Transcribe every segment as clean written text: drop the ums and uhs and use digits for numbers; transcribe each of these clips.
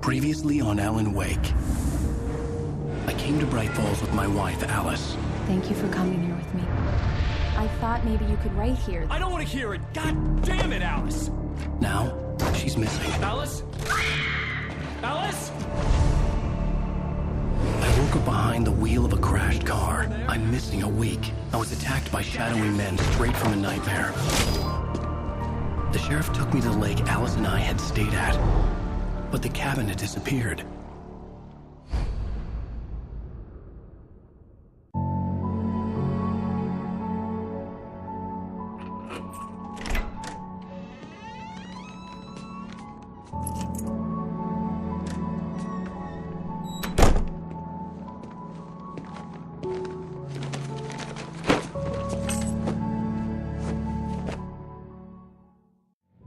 Previously on Alan Wake. I came to Bright Falls with my wife, Alice. Thank you for coming here with me. I thought maybe you could write here. I don't want to hear it! God damn it, Alice! Now, she's missing. Alice? Alice? I woke up behind the wheel of a crashed car. I'm missing a week. I was attacked by shadowy men straight from a nightmare. The sheriff took me to the lake Alice and I had stayed at. But the cabin had disappeared.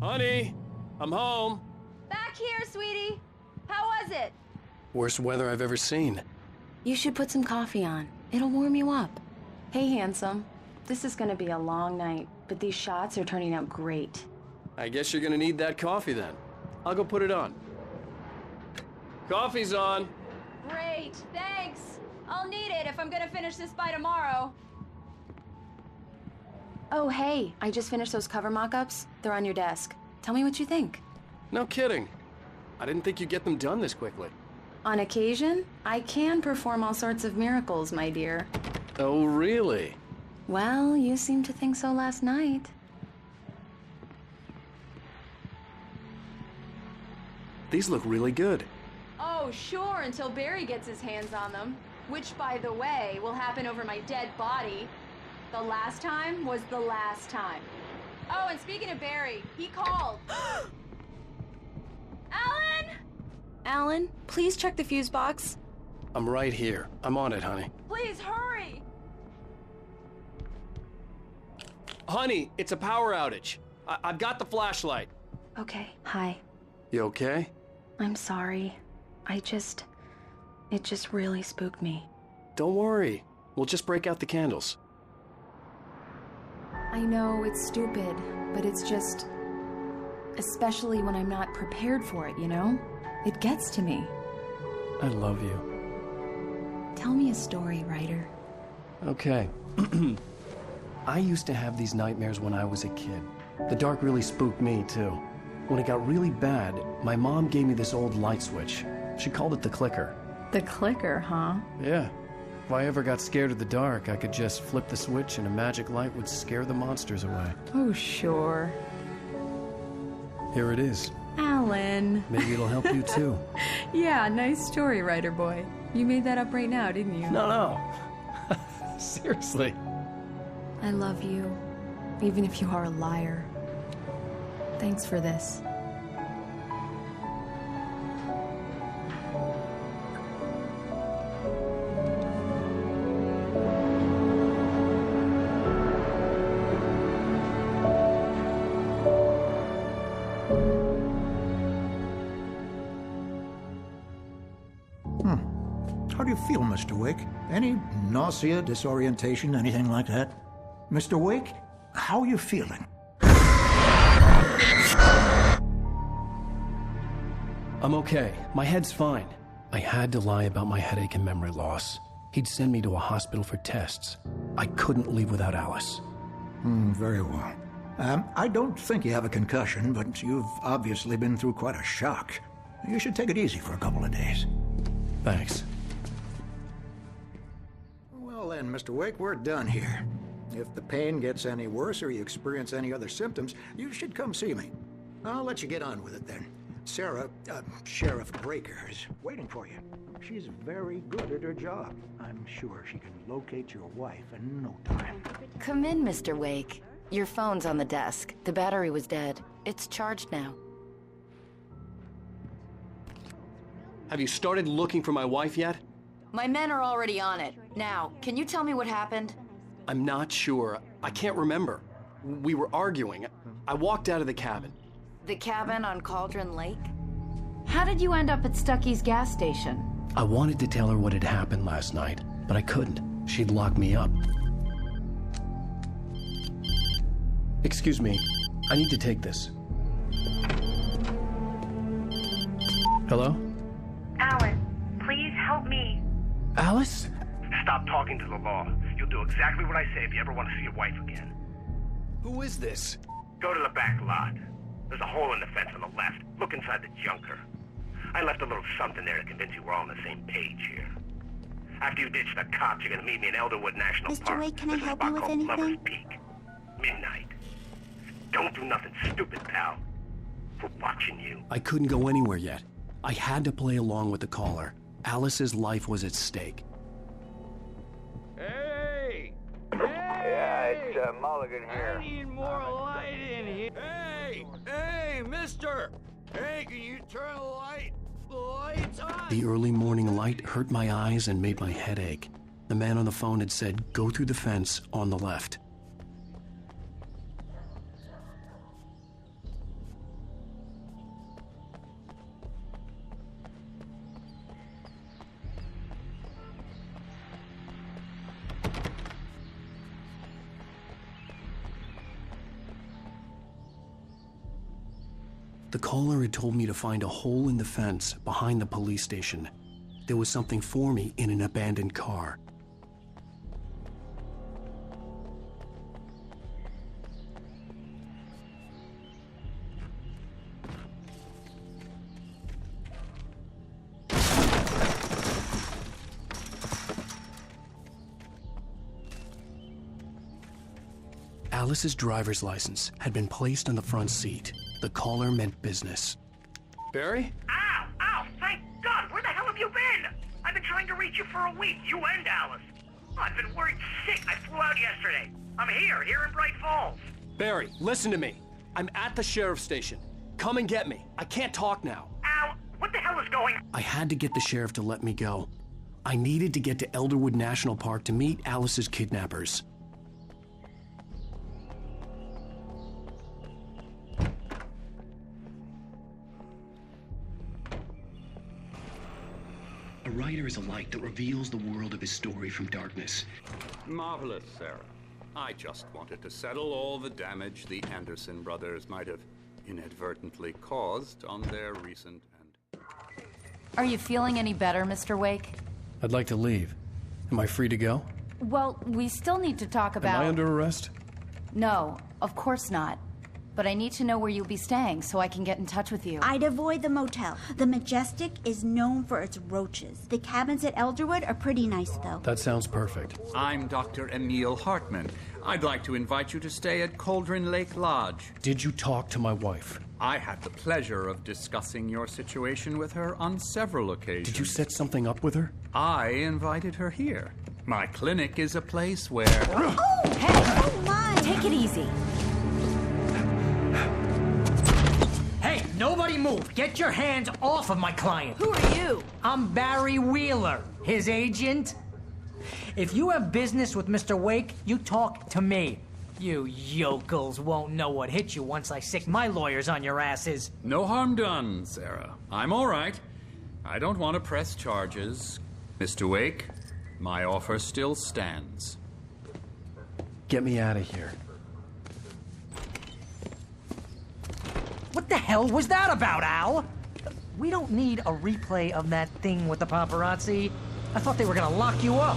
Honey, I'm home. Back here, sweetie. How was it? Worst weather I've ever seen. You should put some coffee on. It'll warm you up. Hey, handsome. This is gonna be a long night, but these shots are turning out great. I guess you're gonna need that coffee then. I'll go put it on. Coffee's on. Great, thanks. I'll need it if I'm gonna finish this by tomorrow. Oh, hey, I just finished those cover mock-ups. They're on your desk. Tell me what you think. No kidding. I didn't think you'd get them done this quickly. On occasion, I can perform all sorts of miracles, my dear. Oh, really? Well, you seemed to think so last night. These look really good. Oh, sure, until Barry gets his hands on them. Which, by the way, will happen over my dead body. The last time was the last time. Oh, and speaking of Barry, he called. Alan? Alan, please check the fuse box. I'm right here. I'm on it, honey. Please hurry. Honey, it's a power outage. I've got the flashlight. Okay, hi. You okay? I'm sorry. It just really spooked me. Don't worry. We'll just break out the candles. I know it's stupid, but it's just... Especially when I'm not prepared for it, you know? It gets to me. I love you. Tell me a story, writer. Okay. I used to have these nightmares when I was a kid. The dark really spooked me, too. When it got really bad, my mom gave me this old light switch. She called it the clicker. The clicker, huh? Yeah. If I ever got scared of the dark, I could just flip the switch and a magic light would scare the monsters away. Oh, sure. Here it is. Alan. Maybe it'll help you, too. Yeah, nice story, writer boy. You made that up right now, didn't you? No. Seriously. I love you, even if you are a liar. Thanks for this. How do you feel, Mr. Wake? Any nausea, disorientation, anything like that? Mr. Wake, how are you feeling? I'm okay. My head's fine. I had to lie about my headache and memory loss. He'd send me to a hospital for tests. I couldn't leave without Alice. Very well. I don't think you have a concussion, but you've obviously been through quite a shock. You should take it easy for a couple of days. Thanks. Well then, Mr. Wake, we're done here. If the pain gets any worse or you experience any other symptoms, you should come see me. I'll let you get on with it then. Sarah, Sheriff Breyker, is waiting for you. She's very good at her job. I'm sure she can locate your wife in no time. Come in, Mr. Wake. Your phone's on the desk. The battery was dead. It's charged now. Have you started looking for my wife yet? My men are already on it. Now, can you tell me what happened? I'm not sure. I can't remember. We were arguing. I walked out of the cabin. The cabin on Cauldron Lake? How did you end up at Stucky's gas station? I wanted to tell her what had happened last night, but I couldn't. She'd lock me up. Excuse me. I need to take this. Hello? help me. Alice? Stop talking to the law. You'll do exactly what I say if you ever want to see your wife again. Who is this? Go to the back lot. There's a hole in the fence on the left. Look inside the junker. I left a little something there to convince you we're all on the same page here. After you ditch the cops, you're gonna meet me in Elderwood National Park. Mr. Wake, can I There's a help spot you with called anything? Lover's Peak. Midnight. Don't do nothing stupid, pal. We're watching you. I couldn't go anywhere yet. I had to play along with the caller. Alice's life was at stake. Hey! Yeah, it's Mulligan here. I need more light in here. Hey, mister! Hey, can you turn the light? The light's on! The early morning light hurt my eyes and made my head ache. The man on the phone had said, go through the fence on the left. The caller had told me to find a hole in the fence behind the police station. There was something for me in an abandoned car. Alice's driver's license had been placed on the front seat. The caller meant business. Barry? Ow! Ow! Thank God! Where the hell have you been? I've been trying to reach you for a week, you and Alice. Oh, I've been worried sick. I flew out yesterday. I'm here in Bright Falls. Barry, listen to me. I'm at the sheriff's station. Come and get me. I can't talk now. Ow! What the hell is going on? I had to get the sheriff to let me go. I needed to get to Elderwood National Park to meet Alice's kidnappers. A writer is a light that reveals the world of his story from darkness. Marvelous, Sarah. I just wanted to settle all the damage the Anderson brothers might have inadvertently caused on their recent and... Are you feeling any better, Mr. Wake? I'd like to leave. Am I free to go? Well, we still need to talk about... Am I under arrest? No, of course not. But I need to know where you'll be staying so I can get in touch with you. I'd avoid the motel. The Majestic is known for its roaches. The cabins at Elderwood are pretty nice, though. That sounds perfect. I'm Dr. Emilь Hартmан. I'd like to invite you to stay at Cauldron Lake Lodge. Did you talk to my wife? I had the pleasure of discussing your situation with her on several occasions. Did you set something up with her? I invited her here. My clinic is a place where... Oh! Hey! Oh, my! Take it easy. Hey, nobody move! Get your hands off of my client! Who are you? I'm Barry Uillera, his agent. If you have business with Mr. Wake, you talk to me. You yokels won't know what hit you once I sick my lawyers on your asses. No harm done, Sarah. I'm all right. I don't want to press charges. Mr. Wake, my offer still stands. Get me out of here. What the hell was that about, Al? We don't need a replay of that thing with the paparazzi. I thought they were gonna lock you up.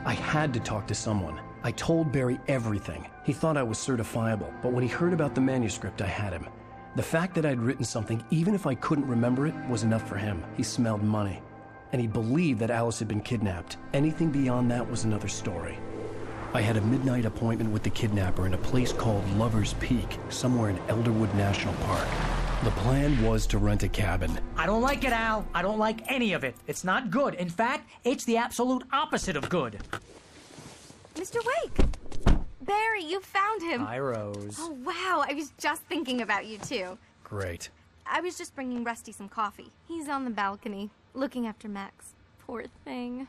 I had to talk to someone. I told Barry everything. He thought I was certifiable, but when he heard about the manuscript, I had him. The fact that I'd written something, even if I couldn't remember it, was enough for him. He smelled money. And he believed that Alice had been kidnapped. Anything beyond that was another story. I had a midnight appointment with the kidnapper in a place called Lover's Peak, somewhere in Elderwood National Park. The plan was to rent a cabin. I don't like it, Al. I don't like any of it. It's not good. In fact, it's the absolute opposite of good. Mr. Wake! Barry, you found him. Hi, Rose. Oh, wow. I was just thinking about you, too. Great. I was just bringing Rusty some coffee. He's on the balcony, looking after Max. Poor thing.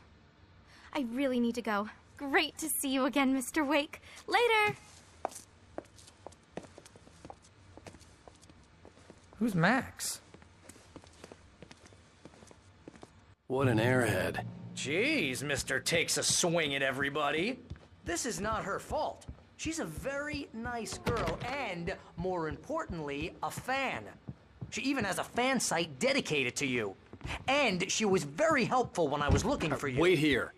I really need to go. Great to see you again, Mr. Wake. Later! Who's Max? What an airhead. Jeez, Mr. Takes a swing at everybody. This is not her fault. She's a very nice girl and, more importantly, a fan. She even has a fan site dedicated to you. And she was very helpful when I was looking for you. Wait here.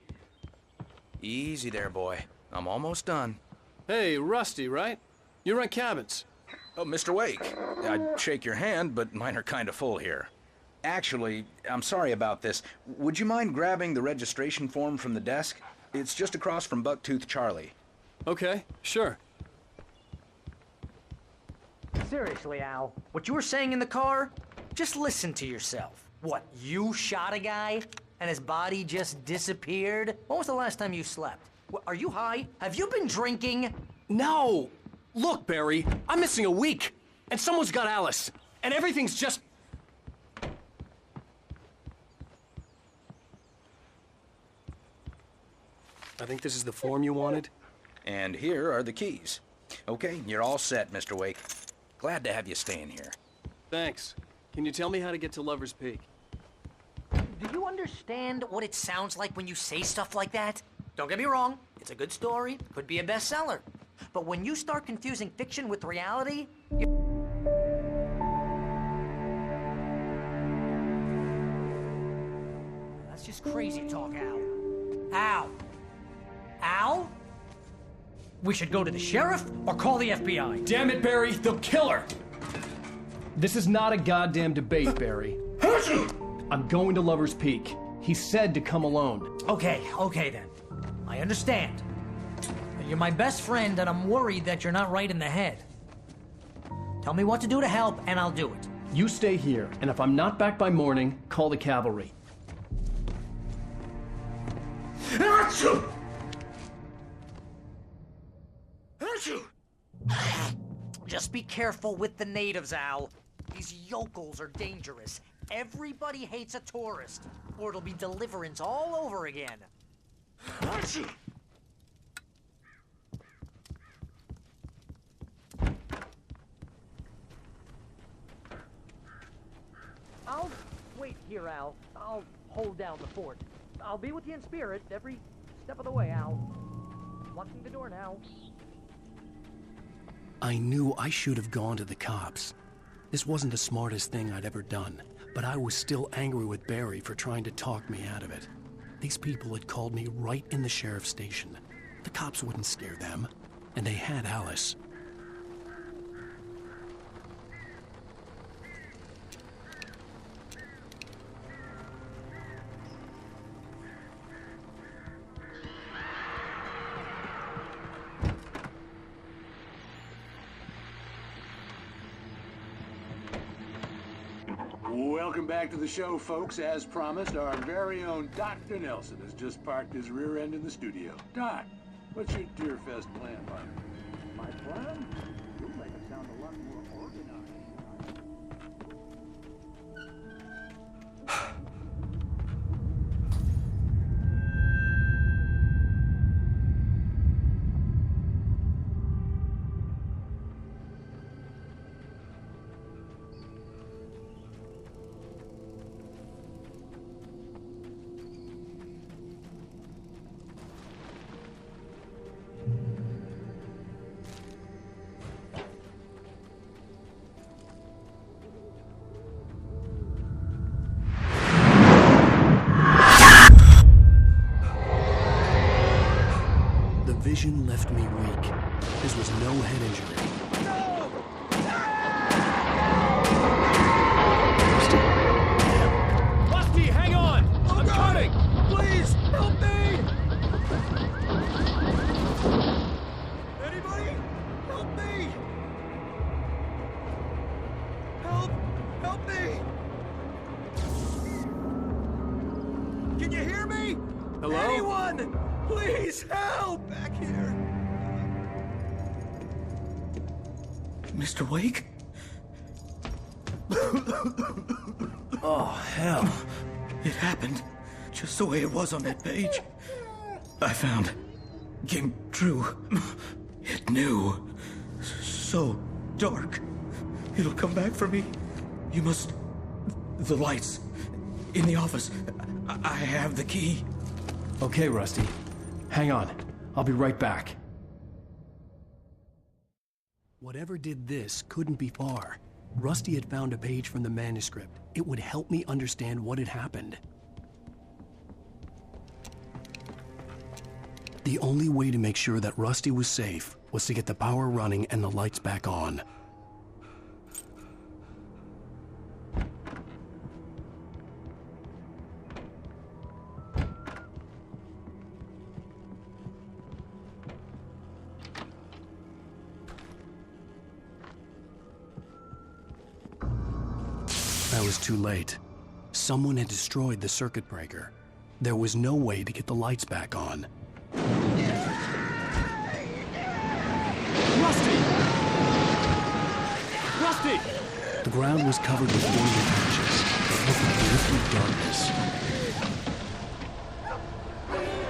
Easy there, boy. I'm almost done. Hey, Rusty, right? You rent cabins. Oh, Mr. Wake. I'd shake your hand, but mine are kind of full here. Actually, I'm sorry about this. Would you mind grabbing the registration form from the desk? It's just across from Bucktooth Charlie. Okay, sure. Seriously, Al, what you were saying in the car? Just listen to yourself. What, you shot a guy and his body just disappeared? When was the last time you slept? Are you high? Have you been drinking? No! Look, Barry, I'm missing a week, and someone's got Alice, and everything's just... I think this is the form you wanted. And here are the keys. Okay, you're all set, Mr. Wake. Glad to have you staying here. Thanks. Can you tell me how to get to Lover's Peak? Do you understand what it sounds like when you say stuff like that? Don't get me wrong, it's a good story, could be a bestseller. But when you start confusing fiction with reality, that's just crazy talk, Al. Al? Al? We should go to the sheriff or call the FBI. Damn it, Barry, they'll kill her! This is not a goddamn debate, Barry. I'm going to Lover's Peak. He said to come alone. Okay then. I understand. You're my best friend, and I'm worried that you're not right in the head. Tell me what to do to help, and I'll do it. You stay here, and if I'm not back by morning, call the cavalry. Achoo! Just be careful with the natives, Al. These yokels are dangerous. Everybody hates a tourist, or it'll be deliverance all over again. Achoo! I'll wait here, Al. I'll hold down the fort. I'll be with you in spirit every step of the way, Al. Locking the door now. I knew I should have gone to the cops. This wasn't the smartest thing I'd ever done, but I was still angry with Barry for trying to talk me out of it. These people had called me right in the sheriff's station. The cops wouldn't scare them, and they had Alice. Welcome back to the show, folks. As promised, our very own Dr. Nelson has just parked his rear end in the studio. Doc, what's your Deerfest plan like? My plan? You'll make it sound a lot more organized. Vision left me weak. This was no head injury. Rusty, hang on! I'm coming! Please, help me! Anybody? Help me! Help me! Can you hear me? Hello? Anyone? Please help! Back here! Mr. Wake? Oh, hell. It happened just the way it was on that page. I found. Came true. It knew. So dark. It'll come back for me. You must... The lights. In the office. I have the key. Okay, Rusty. Hang on. I'll be right back. Whatever did this couldn't be far. Rusty had found a page from the manuscript. It would help me understand what had happened. The only way to make sure that Rusty was safe was to get the power running and the lights back on. I was too late. Someone had destroyed the circuit breaker. There was no way to get the lights back on. Rusty! Rusty! The ground was covered with boiling patches, filled with darkness.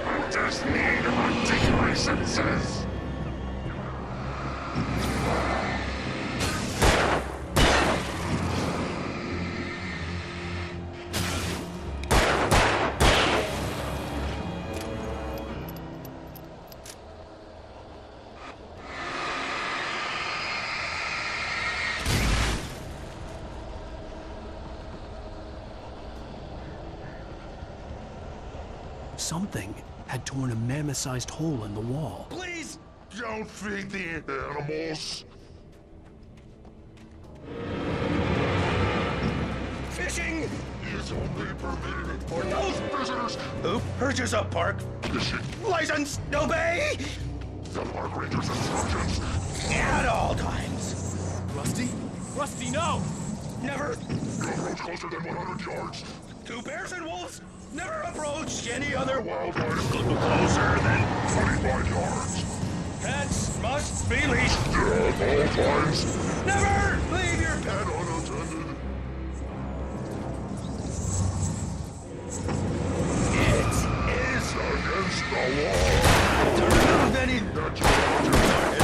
I just need to take my senses. Something had torn a mammoth-sized hole in the wall. Please don't feed the animals. Fishing is only permitted for those visitors who purchase a park fishing license. Obey the park ranger's instructions at all times. Rusty? Rusty, no! Never approach closer than 100 yards. to bears and wolves. Never approach any other wildlife closer than 25 yards. Pets must be leashed At all times. Never leave your pet unattended. It is against the law to remove any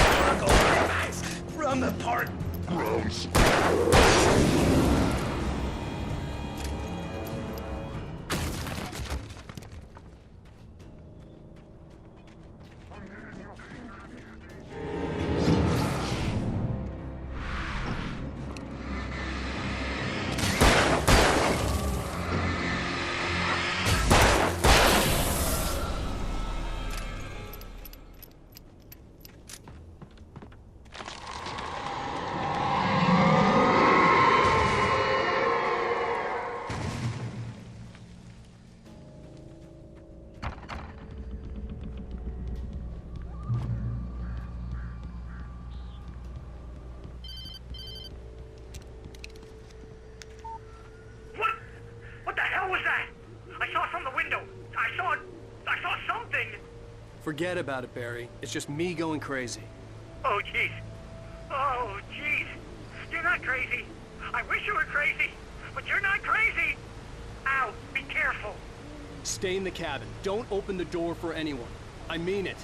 historical artifacts from the park grounds. Forget about it, Barry. It's just me going crazy. Oh, jeez. Oh, jeez. You're not crazy. I wish you were crazy, but you're not crazy. Ow, be careful. Stay in the cabin. Don't open the door for anyone. I mean it.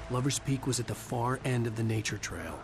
Lover's Peak was at the far end of the nature trail.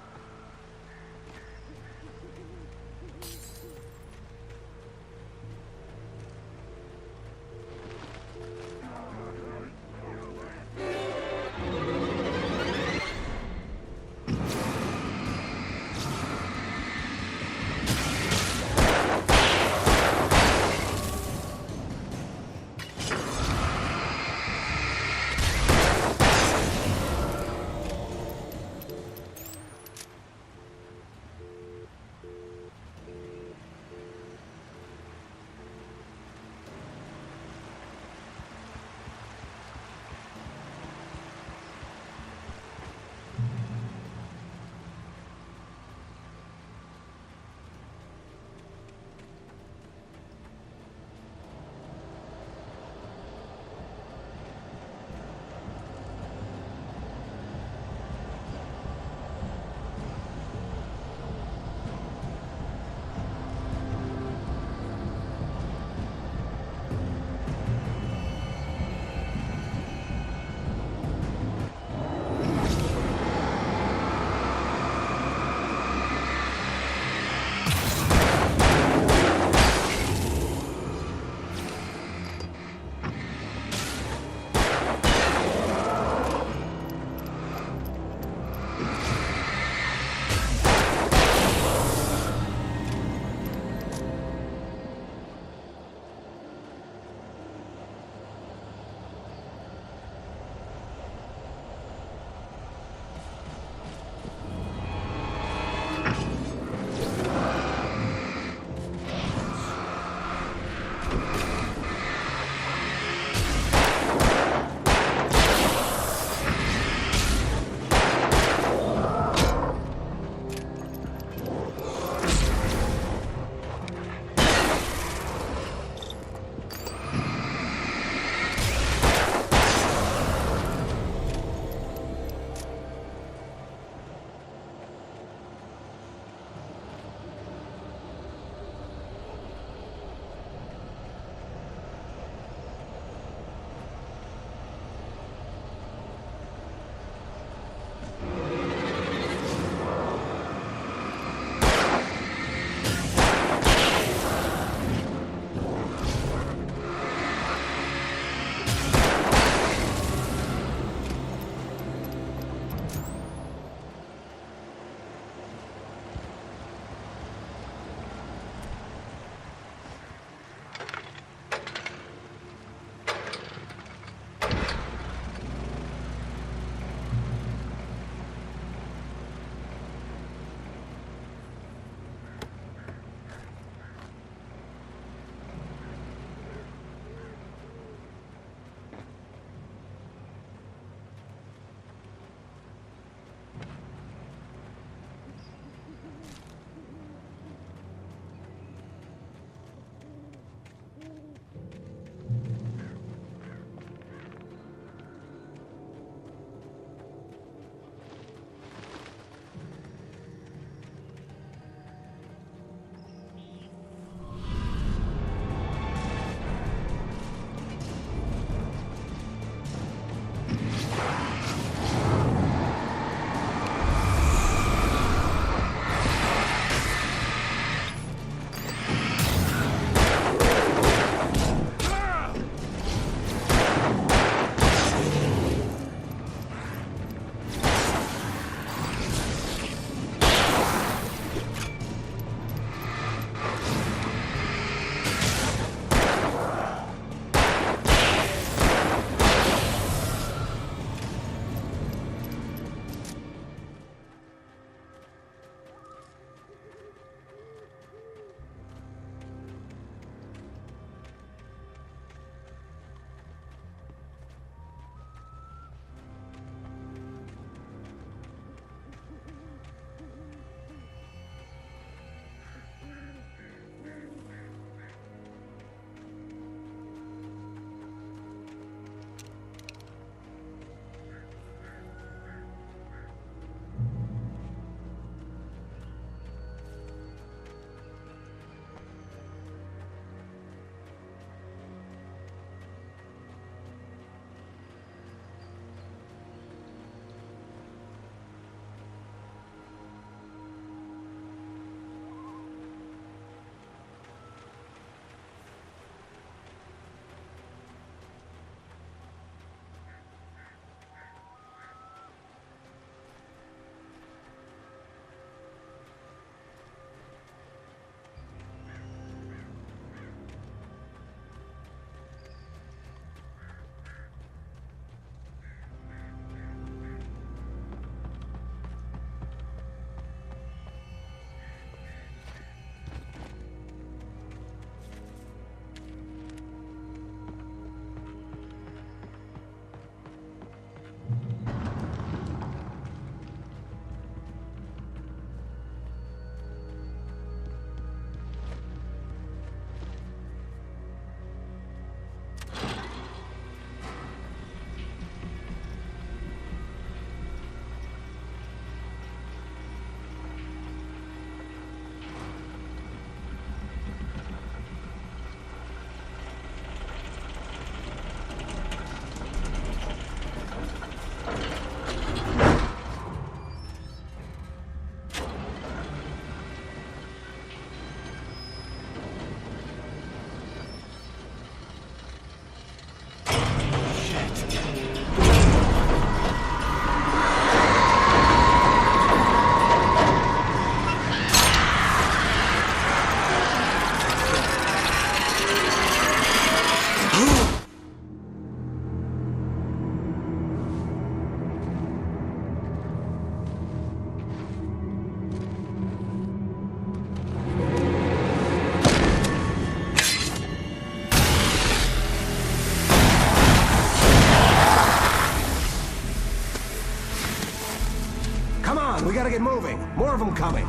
We gotta get moving. More of them coming.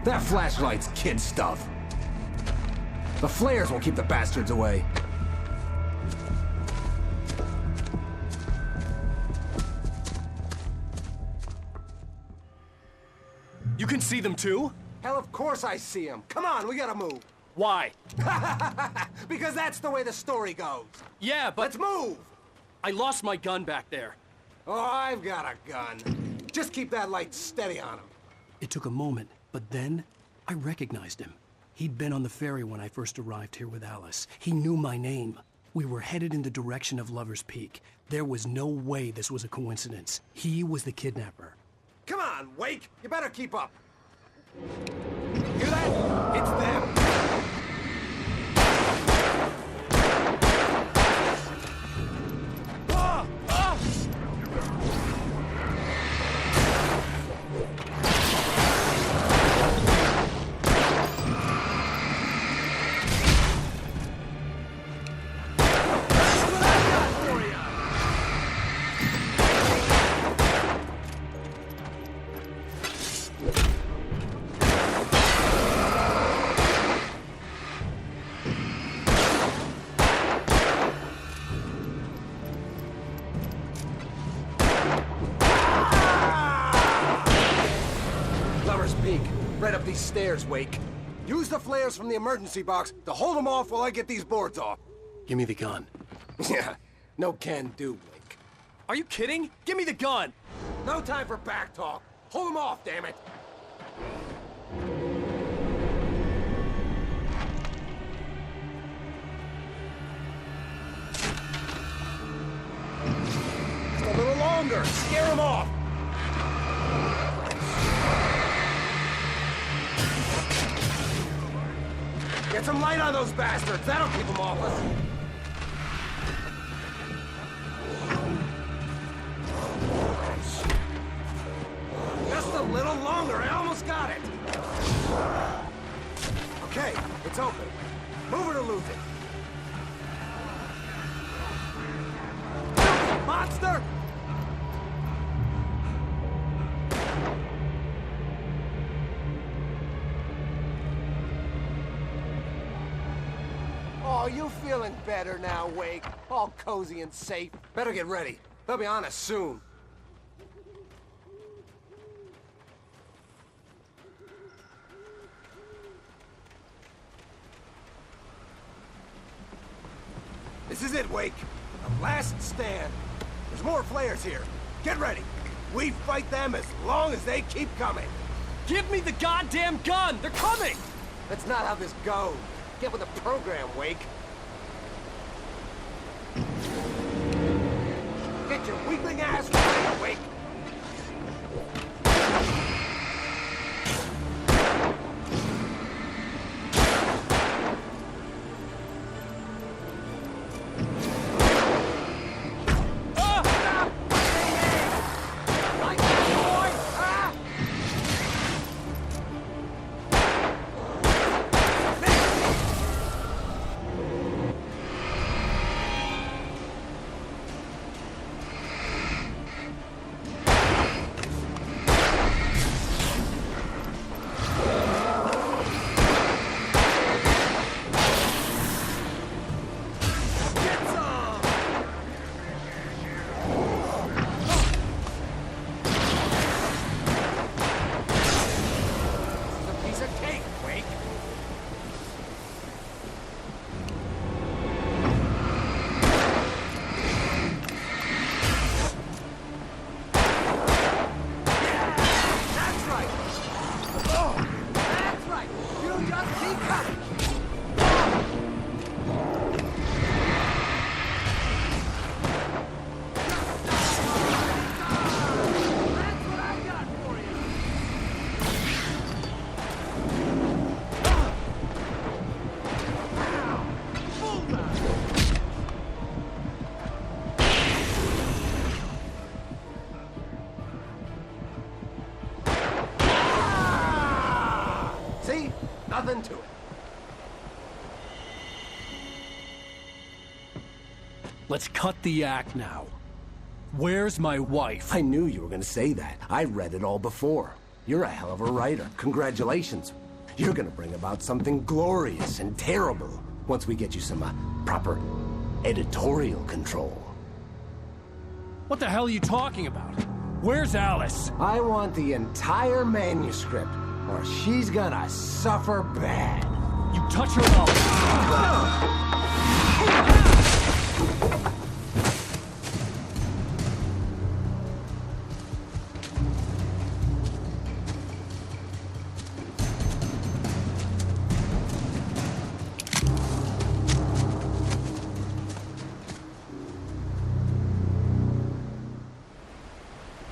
That flashlight's kid stuff. The flares will keep the bastards away. You can see them too? Hell, of course I see them. Come on, we gotta move. Why? Because that's the way the story goes. Yeah, but... Let's move! I lost my gun back there. Oh, I've got a gun. Just keep that light steady on him. It took a moment, but then I recognized him. He'd been on the ferry when I first arrived here with Alice. He knew my name. We were headed in the direction of Lover's Peak. There was no way this was a coincidence. He was the kidnapper. Come on, Wake! You better keep up. Hear that? It's them. Right up these stairs, Wake. Use the flares from the emergency box to hold them off while I get these boards off. Give me the gun. Yeah, no can do, Wake. Are you kidding? Give me the gun! No time for back talk. Hold them off, damn it. Just a little longer. Scare them off. Get some light on those bastards. That'll keep them off us. Just a little longer. I almost got it. Okay, it's open. Move it or lose it. Monster! Oh, you feeling better now, Wake? All cozy and safe. Better get ready. They'll be on us soon. This is it, Wake. The last stand. There's more flares here. Get ready. We fight them as long as they keep coming. Give me the goddamn gun! They're coming! That's not how this goes. Get with the program, Wake. Get your weakling ass ready, Wake. Nothing to it. Let's cut the act now. Where's my wife? I knew you were gonna say that. I read it all before. You're a hell of a writer. Congratulations. You're gonna bring about something glorious and terrible once we get you some proper editorial control. What the hell are you talking about? Where's Alice? I want the entire manuscript, or she's gonna suffer bad. You touch her up.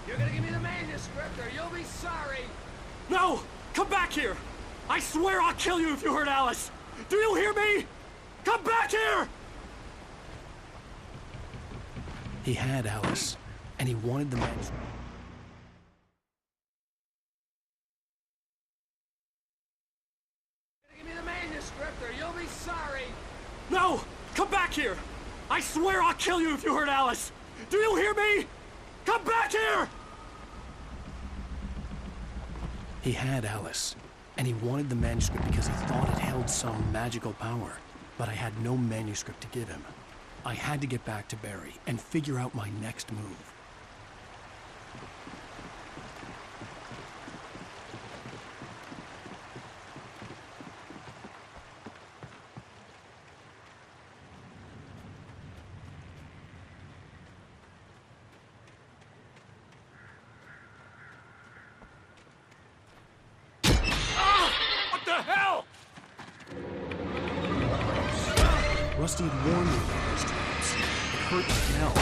You're gonna give me the manuscript or you'll be sorry. No! Come back here! I swear I'll kill you if you hurt Alice! Do you hear me? Come back here! He had Alice, and he wanted the manuscript. Give me the manuscript or you'll be sorry. No! Come back here! I swear I'll kill you if you hurt Alice! Do you hear me? Come back here! He had Alice, and he wanted the manuscript because he thought it held some magical power. But I had no manuscript to give him. I had to get back to Barry and figure out my next move. What the hell? Rusty had warned me about those traps. It hurt like hell.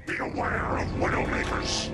Be aware of Widowmakers.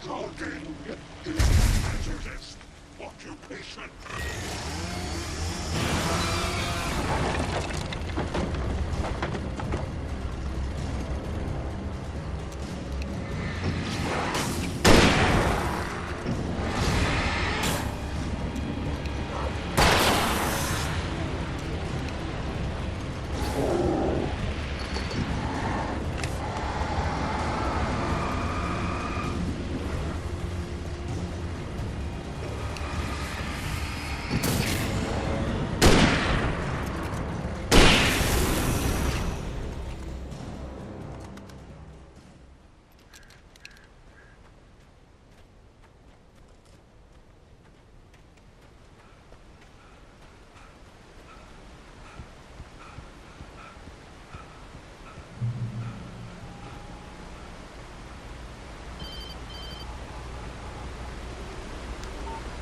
Talking is a hazardous occupation.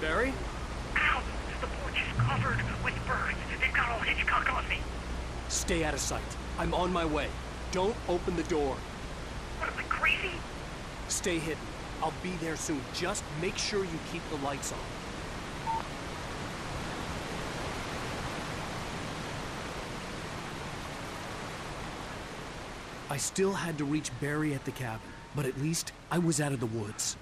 Barry? Ow! The porch is covered with birds. They've got all Hitchcock on me. Stay out of sight. I'm on my way. Don't open the door. What am I, crazy? Stay hidden. I'll be there soon. Just make sure you keep the lights on. I still had to reach Barry at the cabin, but at least I was out of the woods.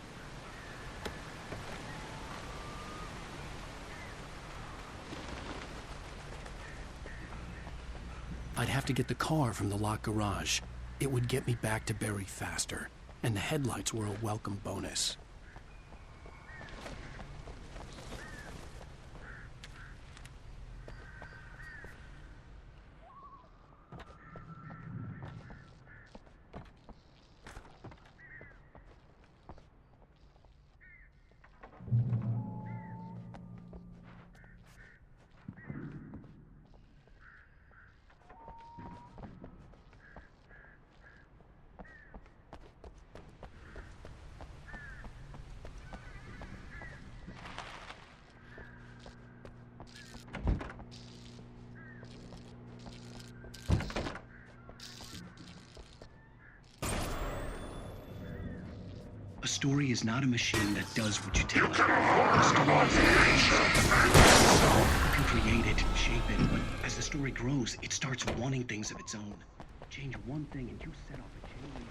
I'd have to get the car from the locked garage. It would get me back to Barry faster, and the headlights were a welcome bonus. A story is not a machine that does what you tell it. A story is you can create it, shape it, but as the story grows, it starts wanting things of its own. Change one thing and you set off a chain.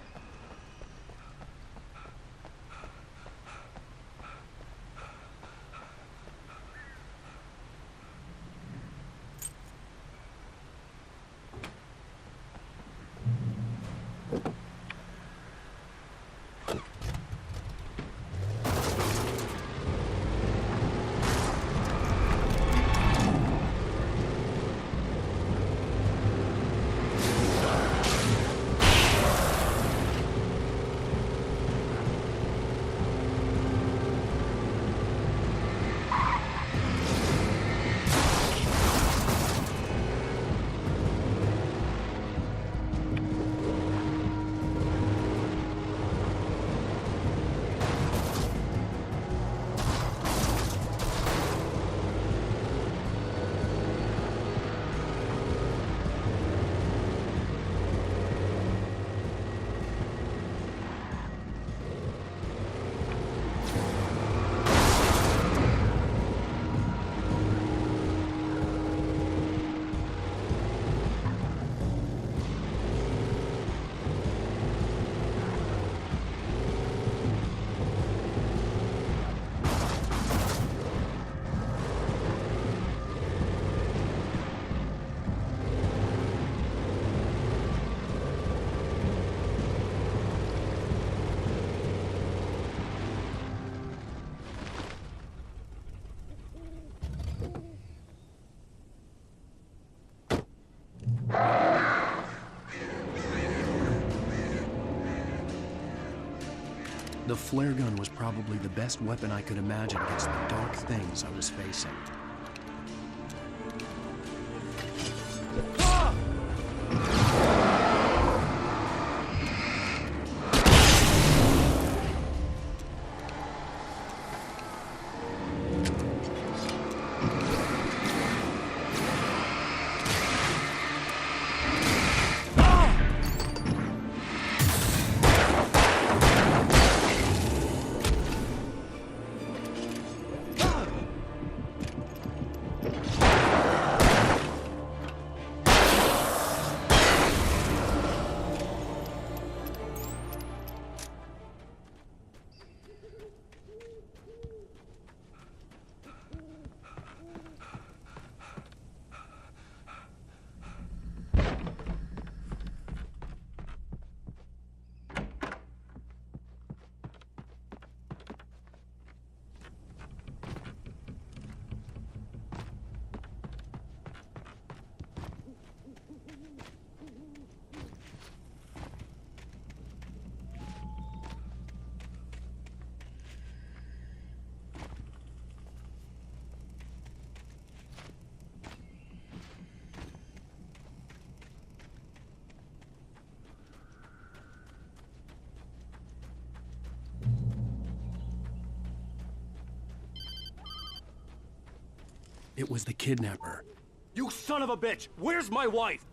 The flare gun was probably the best weapon I could imagine against the dark things I was facing. It was the kidnapper. You son of a bitch! Where's my wife?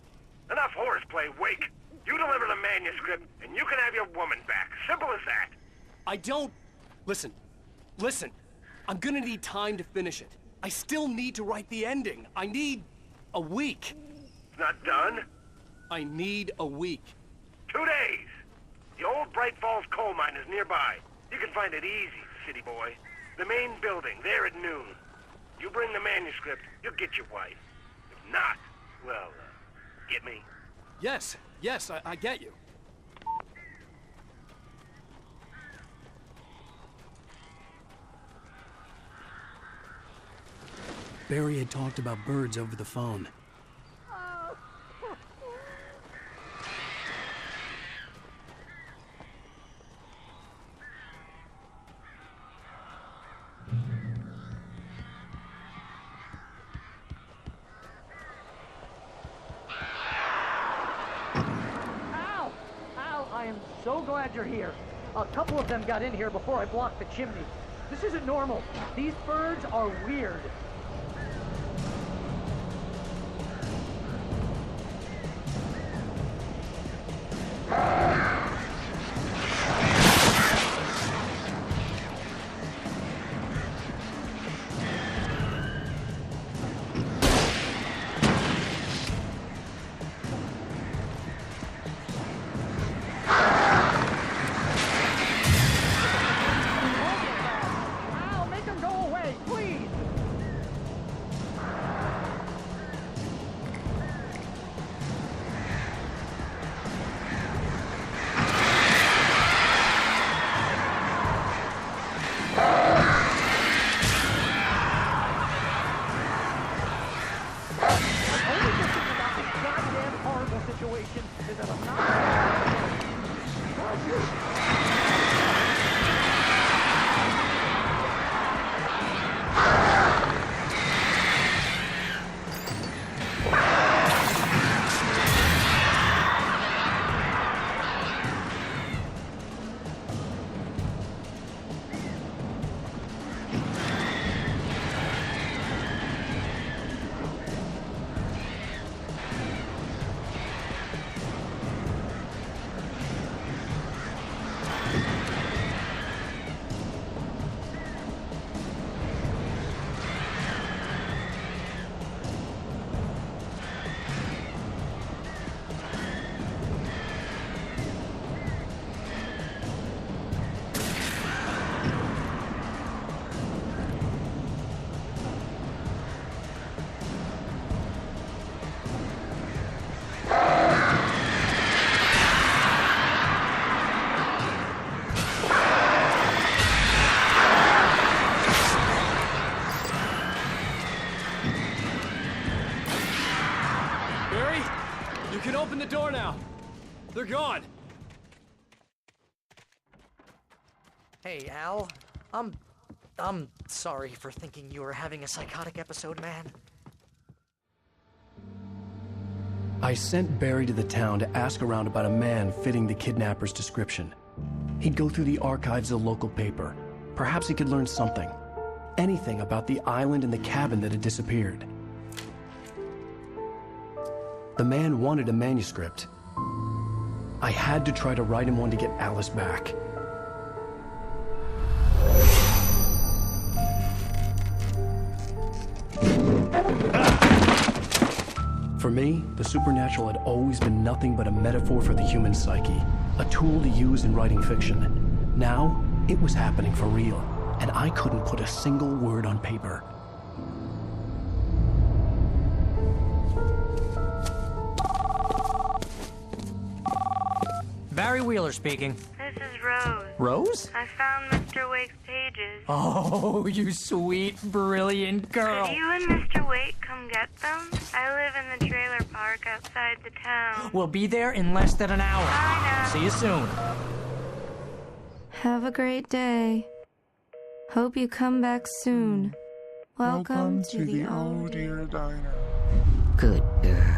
Enough horseplay, Wake. You deliver the manuscript, and you can have your woman back. Simple as that. I don't... Listen. I'm gonna need time to finish it. I still need to write the ending. I need a week. It's not done? I need a week. 2 days. The old Bright Falls coal mine is nearby. You can find it easy, city boy. The main building, there at noon. You bring the manuscript, you'll get your wife. If not, well, get me? Yes, I get you. Barry had talked about birds over the phone. So glad you're here. A couple of them got in here before I blocked the chimney. This isn't normal. These birds are weird. Open the door now. They're gone. Hey, Al. I'm sorry for thinking you were having a psychotic episode, man. I sent Barry to the town to ask around about a man fitting the kidnapper's description. He'd go through the archives of the local paper. Perhaps he could learn something. Anything about the island and the cabin that had disappeared. The man wanted a manuscript. I had to try to write him one to get Alice back. For me, the supernatural had always been nothing but a metaphor for the human psyche, a tool to use in writing fiction. Now, it was happening for real, and I couldn't put a single word on paper. Barry Wheeler speaking. This is Rose. Rose? I found Mr. Wake's pages. Oh, you sweet, brilliant girl. Could you and Mr. Wake come get them? I live in the trailer park outside the town. We'll be there in less than an hour. Bye now. See you soon. Have a great day. Hope you come back soon. Welcome to the Old Dear Diner. Good girl.